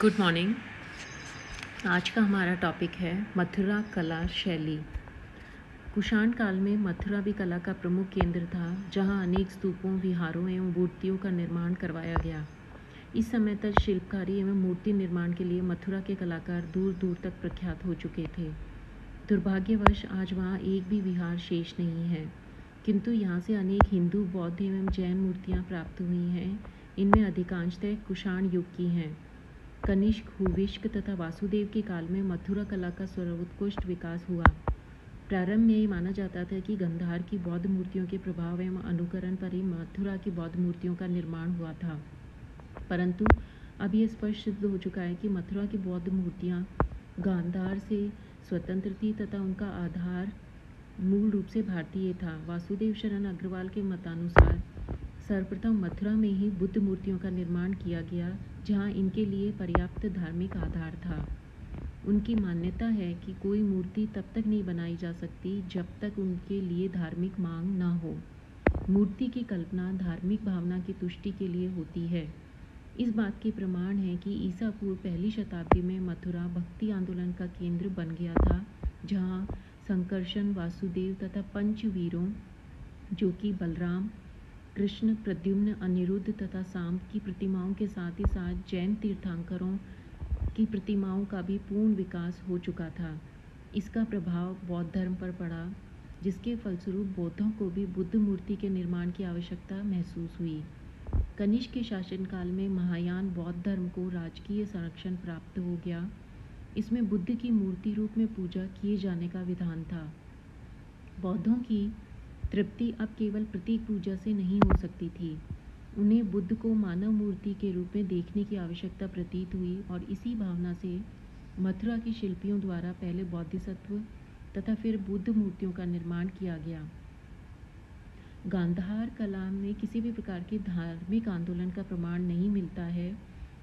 Good morning. आज का हमारा टॉपिक है मथुरा कला शैली। कुषाण काल में मथुरा भी कला का प्रमुख केंद्र था, जहां अनेक स्तूपों, विहारों एवं मूर्तियों का निर्माण करवाया गया। इस समय तक शिल्पकारी एवं मूर्ति निर्माण के लिए मथुरा के कलाकार दूर दूर तक प्रख्यात हो चुके थे। दुर्भाग्यवश आज वहाँ एक भी विहार शेष नहीं है, किंतु यहाँ से अनेक हिंदू, बौद्ध एवं जैन मूर्तियाँ प्राप्त हुई हैं। इनमें अधिकांशतः कुषाण युग की हैं। कनिष्क, हुविष्क तथा वासुदेव के काल में मथुरा कला का सर्वोत्कृष्ट विकास हुआ। प्रारंभ में ये माना जाता था कि गंधार की बौद्ध मूर्तियों के प्रभाव एवं अनुकरण पर ही मथुरा की बौद्ध मूर्तियों का निर्माण हुआ था, परंतु अब यह स्पष्ट सिद्ध हो चुका है कि मथुरा की बौद्ध मूर्तियाँ गांधार से स्वतंत्र थी तथा उनका आधार मूल रूप से भारतीय था। वासुदेव शरण अग्रवाल के मतानुसार सर्वप्रथम मथुरा में ही बुद्ध मूर्तियों का निर्माण किया गया, जहाँ इनके लिए पर्याप्त धार्मिक आधार था। उनकी मान्यता है कि कोई मूर्ति तब तक नहीं बनाई जा सकती जब तक उनके लिए धार्मिक मांग न हो। मूर्ति की कल्पना धार्मिक भावना की तुष्टि के लिए होती है। इस बात के प्रमाण है कि ईसा पूर्व पहली शताब्दी में मथुरा भक्ति आंदोलन का केंद्र बन गया था, जहाँ संकर्षण, वासुदेव तथा पंचवीरों जो कि बलराम, कृष्ण, प्रद्युम्न, अनिरुद्ध तथा सांब की प्रतिमाओं के साथ ही साथ जैन तीर्थंकरों की प्रतिमाओं का भी पूर्ण विकास हो चुका था। इसका प्रभाव बौद्ध धर्म पर पड़ा, जिसके फलस्वरूप बौद्धों को भी बुद्ध मूर्ति के निर्माण की आवश्यकता महसूस हुई। कनिष्क के शासनकाल में महायान बौद्ध धर्म को राजकीय संरक्षण प्राप्त हो गया। इसमें बुद्ध की मूर्ति रूप में पूजा किए जाने का विधान था। बौद्धों की तृप्ति अब केवल प्रतीक पूजा से नहीं हो सकती थी। उन्हें बुद्ध को मानव मूर्ति के रूप में देखने की आवश्यकता प्रतीत हुई और इसी भावना से मथुरा के शिल्पियों द्वारा पहले बोधिसत्व तथा फिर बुद्ध मूर्तियों का निर्माण किया गया। गांधार कला में किसी भी प्रकार के धार्मिक आंदोलन का प्रमाण नहीं मिलता है।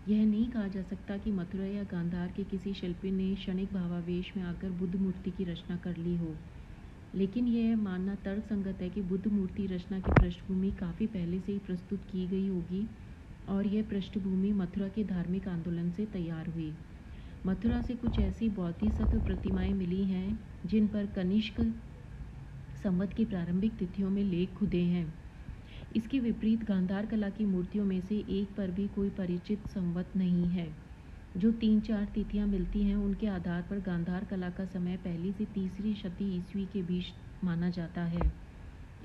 यह नहीं कहा जा सकता कि मथुरा या गांधार के किसी शिल्पी ने क्षणिक भावावेश में आकर बुद्ध मूर्ति की रचना कर ली हो, लेकिन यह मानना तर्कसंगत है कि बुद्ध मूर्ति रचना की पृष्ठभूमि काफ़ी पहले से ही प्रस्तुत की गई होगी और यह पृष्ठभूमि मथुरा के धार्मिक आंदोलन से तैयार हुई। मथुरा से कुछ ऐसी बोधिसत्व प्रतिमाएं मिली हैं जिन पर कनिष्क संवत की प्रारंभिक तिथियों में लेख खुदे हैं। इसके विपरीत गांधार कला की मूर्तियों में से एक पर भी कोई परिचित संवत नहीं है। जो 3-4 तिथियां मिलती हैं, उनके आधार पर गांधार कला का समय पहली से तीसरी शती ईस्वी के बीच माना जाता है।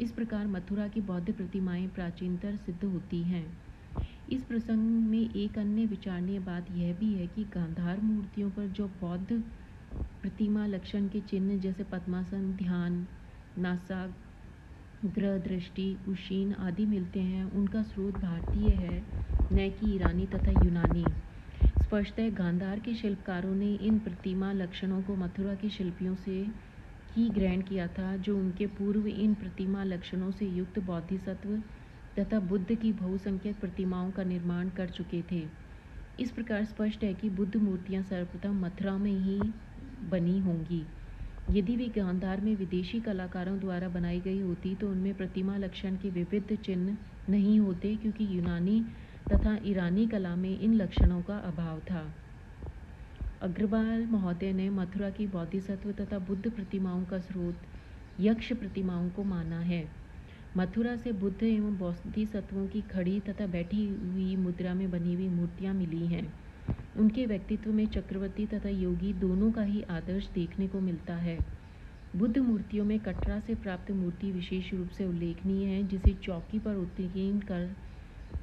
इस प्रकार मथुरा की बौद्ध प्रतिमाएं प्राचीनतर सिद्ध होती हैं। इस प्रसंग में एक अन्य विचारणीय बात यह भी है कि गांधार मूर्तियों पर जो बौद्ध प्रतिमा लक्षण के चिन्ह जैसे पद्मासन, ध्यान, नासाग, ग्रह दृष्टि, उशीन आदि मिलते हैं, उनका स्रोत भारतीय है, न कि ईरानी तथा यूनानी। स्पष्टतः गांधार के शिल्पकारों ने इन प्रतिमा लक्षणों को मथुरा के शिल्पियों से ही ग्रहण किया था, जो उनके पूर्व इन प्रतिमा लक्षणों से युक्त बोधिसत्व तथा बुद्ध की बहुसंख्यक प्रतिमाओं का निर्माण कर चुके थे। इस प्रकार स्पष्ट है कि बुद्ध मूर्तियां सर्वप्रथम मथुरा में ही बनी होंगी। यदि वे गांधार में विदेशी कलाकारों द्वारा बनाई गई होती तो उनमें प्रतिमा लक्षण के विविध चिन्ह नहीं होते, क्योंकि यूनानी तथा ईरानी कला में इन लक्षणों का अभाव था। अग्रवाल महोदय ने मथुरा की बोधिसत्व तथा बुद्ध प्रतिमाओं का स्रोत यक्ष प्रतिमाओं को माना है। मथुरा से बुद्ध एवं बोधिसत्वों की खड़ी तथा बैठी हुई मुद्रा में बनी हुई मूर्तियां मिली हैं। उनके व्यक्तित्व में चक्रवर्ती तथा योगी दोनों का ही आदर्श देखने को मिलता है। बुद्ध मूर्तियों में कटरा से प्राप्त मूर्ति विशेष रूप से उल्लेखनीय है, जिसे चौकी पर उत्कीर्ण कर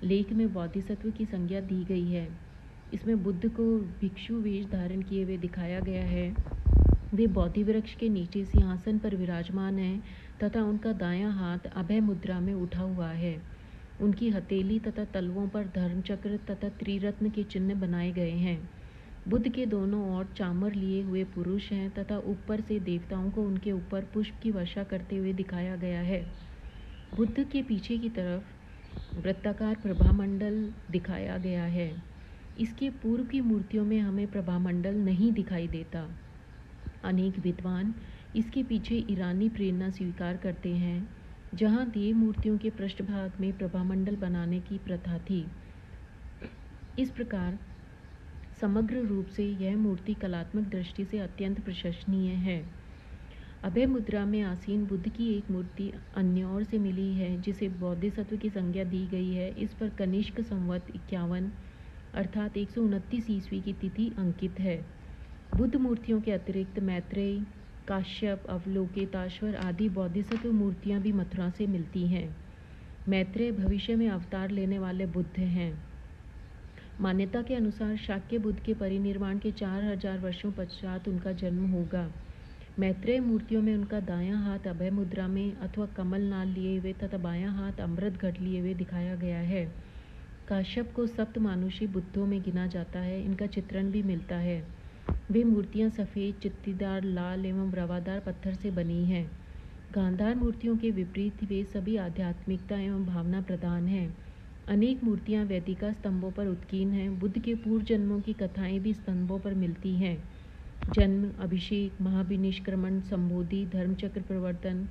लेख में बोधिसत्व की संज्ञा दी गई है। इसमें बुद्ध को भिक्षु वेश धारण किए हुए दिखाया गया है। वे बोधि वृक्ष के नीचे सिंहासन पर विराजमान हैं तथा उनका दायां हाथ अभय मुद्रा में उठा हुआ है। उनकी हथेली तथा तलवों पर धर्मचक्र तथा त्रिरत्न के चिन्ह बनाए गए हैं। बुद्ध के दोनों ओर चामर लिए हुए पुरुष हैं तथा ऊपर से देवताओं को उनके ऊपर पुष्प की वर्षा करते हुए दिखाया गया है। बुद्ध के पीछे की तरफ वृत्ताकार प्रभामंडल दिखाया गया है। इसके पूर्व की मूर्तियों में हमें प्रभामंडल नहीं दिखाई देता। अनेक विद्वान इसके पीछे ईरानी प्रेरणा स्वीकार करते हैं, जहाँ देव मूर्तियों के पृष्ठभाग में प्रभामंडल बनाने की प्रथा थी। इस प्रकार समग्र रूप से यह मूर्ति कलात्मक दृष्टि से अत्यंत प्रशंसनीय है। अभय मुद्रा में आसीन बुद्ध की एक मूर्ति अन्य ओर से मिली है जिसे बोधिसत्व की संज्ञा दी गई है। इस पर कनिष्क संवत 51 अर्थात 129 ईस्वी की तिथि अंकित है। बुद्ध मूर्तियों के अतिरिक्त मैत्रेय, काश्यप, अवलोकिताश्वर आदि बोधिसत्व मूर्तियां भी मथुरा से मिलती हैं। मैत्रेय भविष्य में अवतार लेने वाले बुद्ध हैं। मान्यता के अनुसार शाक्य बुद्ध के परिनिर्वाण के 4000 वर्षों पश्चात उनका जन्म होगा। मैत्रेय मूर्तियों में उनका दायां हाथ अभय मुद्रा में अथवा कमल नाल लिए हुए तथा बायां हाथ अमृत घट लिए हुए दिखाया गया है। काश्यप को सप्त मानुषी बुद्धों में गिना जाता है। इनका चित्रण भी मिलता है। वे मूर्तियां सफ़ेद, चित्तीदार, लाल एवं रवादार पत्थर से बनी हैं। गांधार मूर्तियों के विपरीत वे सभी आध्यात्मिकता एवं भावना प्रधान हैं। अनेक मूर्तियां वेदिका स्तंभों पर उत्कीर्ण हैं। बुद्ध के पूर्व जन्मों की कथाएं भी स्तंभों पर मिलती हैं। जन्म, अभिषेक, महाविनिष्क्रमण, संबोधि, धर्मचक्र प्रवर्तन,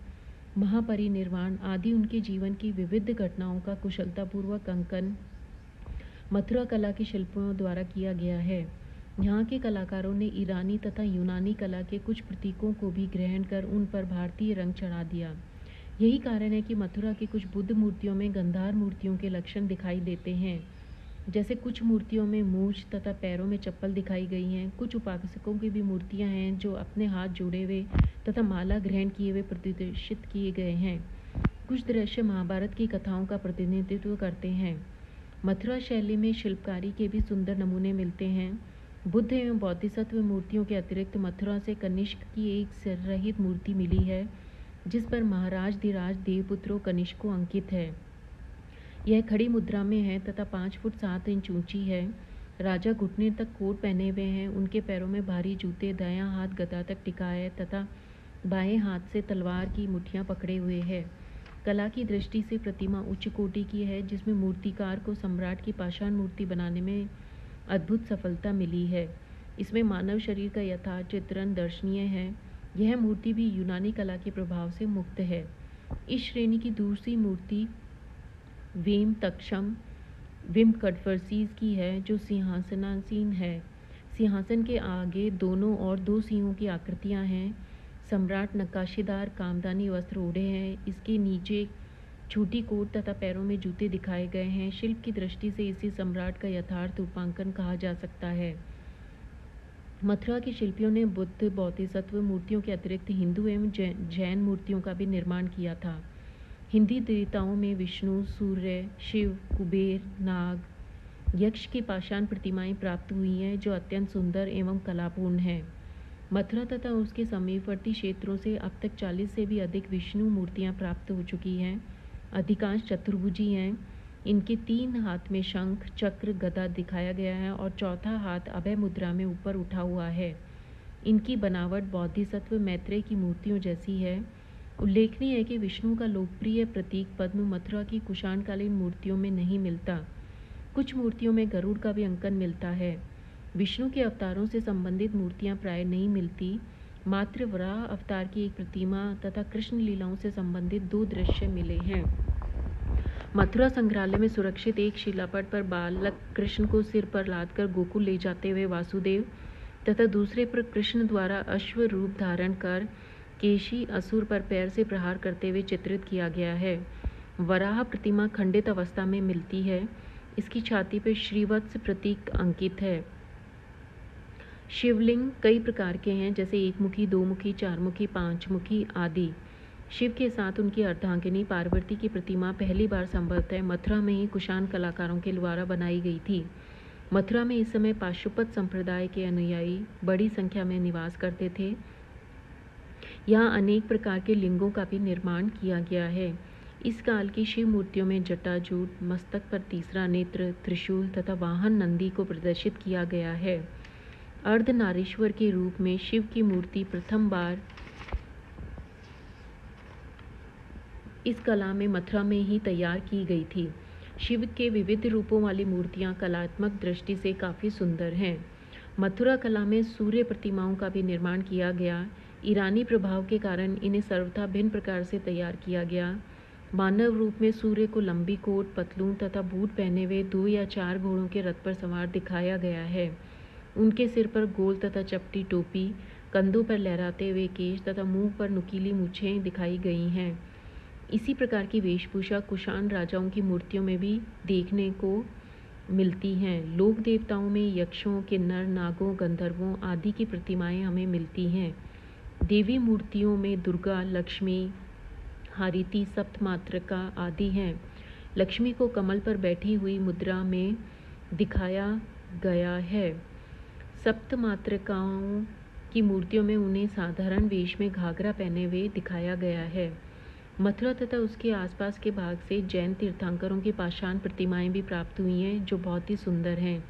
महापरिनिर्वाण आदि उनके जीवन की विविध घटनाओं का कुशलतापूर्वक अंकन मथुरा कला के शिल्पियों द्वारा किया गया है। यहाँ के कलाकारों ने ईरानी तथा यूनानी कला के कुछ प्रतीकों को भी ग्रहण कर उन पर भारतीय रंग चढ़ा दिया। यही कारण है कि मथुरा की कुछ बुद्ध मूर्तियों में गंधार मूर्तियों के लक्षण दिखाई देते हैं। जैसे कुछ मूर्तियों में मूंछ तथा पैरों में चप्पल दिखाई गई हैं। कुछ उपासकों की भी मूर्तियां हैं जो अपने हाथ जोड़े हुए तथा माला ग्रहण किए हुए प्रदर्शित किए गए हैं। कुछ दृश्य महाभारत की कथाओं का प्रतिनिधित्व करते हैं। मथुरा शैली में शिल्पकारी के भी सुंदर नमूने मिलते हैं। बुद्ध एवं बोधिसत्व मूर्तियों के अतिरिक्त मथुरा से कनिष्क की एक सिर रहित मूर्ति मिली है जिस पर महाराज धीराज देवपुत्रो कनिष्को अंकित है। यह खड़ी मुद्रा में है तथा 5 फुट 7 इंच ऊंची है। राजा घुटने तक कोट पहने हुए हैं। उनके पैरों में भारी जूते, दायां हाथ गदा तक टिका है तथा बाएं हाथ से तलवार की मुठ्ठियां पकड़े हुए है। कला की दृष्टि से प्रतिमा उच्च कोटि की है जिसमें मूर्तिकार को सम्राट की पाषाण मूर्ति बनाने में अद्भुत सफलता मिली है। इसमें मानव शरीर का यथार्थ चित्रण दर्शनीय है। यह मूर्ति भी यूनानी कला के प्रभाव से मुक्त है। इस श्रेणी की दूसरी मूर्ति वेम तक्षम विम कडफर्सीज की है जो सिंहासनासीन है। सिंहासन के आगे दोनों और 2 सिंहों की आकृतियां हैं। सम्राट नक्काशीदार कामदानी वस्त्र ओढ़े हैं। इसके नीचे छोटी कोट तथा पैरों में जूते दिखाए गए हैं। शिल्प की दृष्टि से इसे सम्राट का यथार्थ रूपांकन कहा जा सकता है। मथुरा के शिल्पियों ने बुद्ध बोधिसत्व मूर्तियों के अतिरिक्त हिंदू एवं जैन मूर्तियों का भी निर्माण किया था। हिंदी देवताओं में विष्णु, सूर्य, शिव, कुबेर, नाग, यक्ष की पाषाण प्रतिमाएं प्राप्त हुई हैं जो अत्यंत सुंदर एवं कलापूर्ण हैं। मथुरा तथा उसके समीपवर्ती क्षेत्रों से अब तक 40 से भी अधिक विष्णु मूर्तियां प्राप्त हो चुकी हैं। अधिकांश चतुर्भुजी हैं। इनके 3 हाथ में शंख, चक्र, गदा दिखाया गया है और चौथा हाथ अभय मुद्रा में ऊपर उठा हुआ है। इनकी बनावट बोधिसत्व मैत्रेय की मूर्तियों जैसी है। उल्लेखनीय है कि विष्णु का लोकप्रिय प्रतीक पद्म मथुरा की कुषाणकालीन मूर्तियों में नहीं मिलता। कुछ मूर्तियों में गरुड़ का भी अंकन मिलता है। विष्णु के अवतारों से संबंधित मूर्तियां प्राय नहीं मिलती। मात्र वराह अवतार की एक प्रतिमा तथा कृष्ण लीलाओं से संबंधित 2 दृश्य मिले हैं। मथुरा संग्रहालय में सुरक्षित एक शिलापट पर बालक कृष्ण को सिर पर लादकर गोकुल ले जाते हुए वासुदेव तथा दूसरे पर कृष्ण द्वारा अश्व रूप धारण कर केशी असुर पर पैर से प्रहार करते हुए चित्रित किया गया है। वराह प्रतिमा खंडित अवस्था में मिलती है। इसकी छाती पर श्रीवत्स प्रतीक अंकित है। शिवलिंग कई प्रकार के हैं जैसे 1 मुखी, 2 मुखी, 4 मुखी, 5 मुखी आदि। शिव के साथ उनकी अर्धांगिनी पार्वती की प्रतिमा पहली बार संभवतः मथुरा में ही कुषाण कलाकारों के द्वारा बनाई गई थी। मथुरा में इस समय पाशुपत संप्रदाय के अनुयायी बड़ी संख्या में निवास करते थे। यहाँ अनेक प्रकार के लिंगों का भी निर्माण किया गया है। इस काल की शिव मूर्तियों में जटाजूट, मस्तक पर तीसरा नेत्र, त्रिशूल तथा वाहन नंदी को प्रदर्शित किया गया है। अर्धनारीश्वर के रूप में शिव की मूर्ति प्रथम बार इस कला में मथुरा में ही तैयार की गई थी। शिव के विविध रूपों वाली मूर्तियां कलात्मक दृष्टि से काफ़ी सुंदर हैं। मथुरा कला में सूर्य प्रतिमाओं का भी निर्माण किया गया। ईरानी प्रभाव के कारण इन्हें सर्वथा भिन्न प्रकार से तैयार किया गया। मानव रूप में सूर्य को लंबी कोट, पतलून तथा बूट पहने हुए 2 या 4 घोड़ों के रथ पर सवार दिखाया गया है। उनके सिर पर गोल तथा चपटी टोपी, कंधों पर लहराते हुए केश तथा मुंह पर नुकीली मूछें दिखाई गई हैं। इसी प्रकार की वेशभूषा कुषाण राजाओं की मूर्तियों में भी देखने को मिलती हैं। लोक देवताओं में यक्षों, किन्नर, नागों, गंधर्वों आदि की प्रतिमाएं हमें मिलती हैं। देवी मूर्तियों में दुर्गा, लक्ष्मी, हारिति, सप्तमात्रका आदि हैं। लक्ष्मी को कमल पर बैठी हुई मुद्रा में दिखाया गया है। सप्तमात्रकाओं की मूर्तियों में उन्हें साधारण वेश में घाघरा पहने हुए दिखाया गया है। मथुरा तथा उसके आसपास के भाग से जैन तीर्थंकरों की पाषाण प्रतिमाएं भी प्राप्त हुई हैं, जो बहुत ही सुंदर हैं।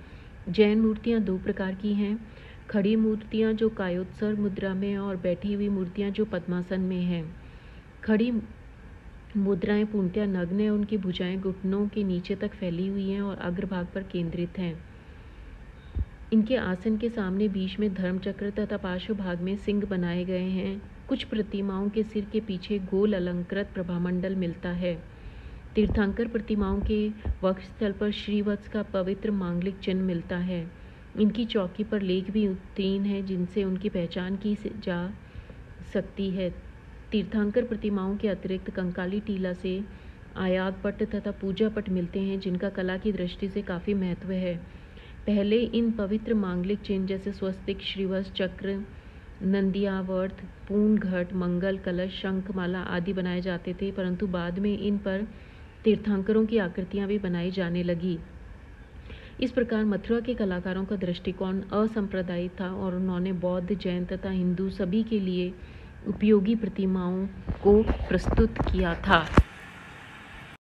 जैन मूर्तियां दो प्रकार की हैं, खड़ी मूर्तियां जो कायोत्सर्ग मुद्रा में और बैठी हुई मूर्तियां जो पद्मासन में हैं। खड़ी मुद्राएं पूर्णतया नग्न हैं, उनकी भुजाएं घुटनों के नीचे तक फैली हुई हैं और अग्रभाग पर केंद्रित हैं। इनके आसन के सामने बीच में धर्मचक्र तथा पार्श्व भाग में सिंह बनाए गए हैं। कुछ प्रतिमाओं के सिर के पीछे गोल अलंकृत प्रभामंडल मिलता है। तीर्थंकर प्रतिमाओं के वक्षस्थल पर श्रीवत्स का पवित्र मांगलिक चिन्ह मिलता है। इनकी चौकी पर लेख भी उत्तीर्ण है, जिनसे उनकी पहचान की जा सकती है। तीर्थंकर प्रतिमाओं के अतिरिक्त कंकाली टीला से आयाग पट तथा पूजा पट मिलते हैं, जिनका कला की दृष्टि से काफ़ी महत्व है। पहले इन पवित्र मांगलिक चिन्ह जैसे स्वस्तिक, श्रीवत्स, चक्र, नंदियावर्त, पूर्ण घट, मंगल कलश, शंख माला आदि बनाए जाते थे, परंतु बाद में इन पर तीर्थंकरों की आकृतियां भी बनाई जाने लगी। इस प्रकार मथुरा के कलाकारों का दृष्टिकोण असंप्रदायिक था और उन्होंने बौद्ध, जैन तथा हिंदू सभी के लिए उपयोगी प्रतिमाओं को प्रस्तुत किया था।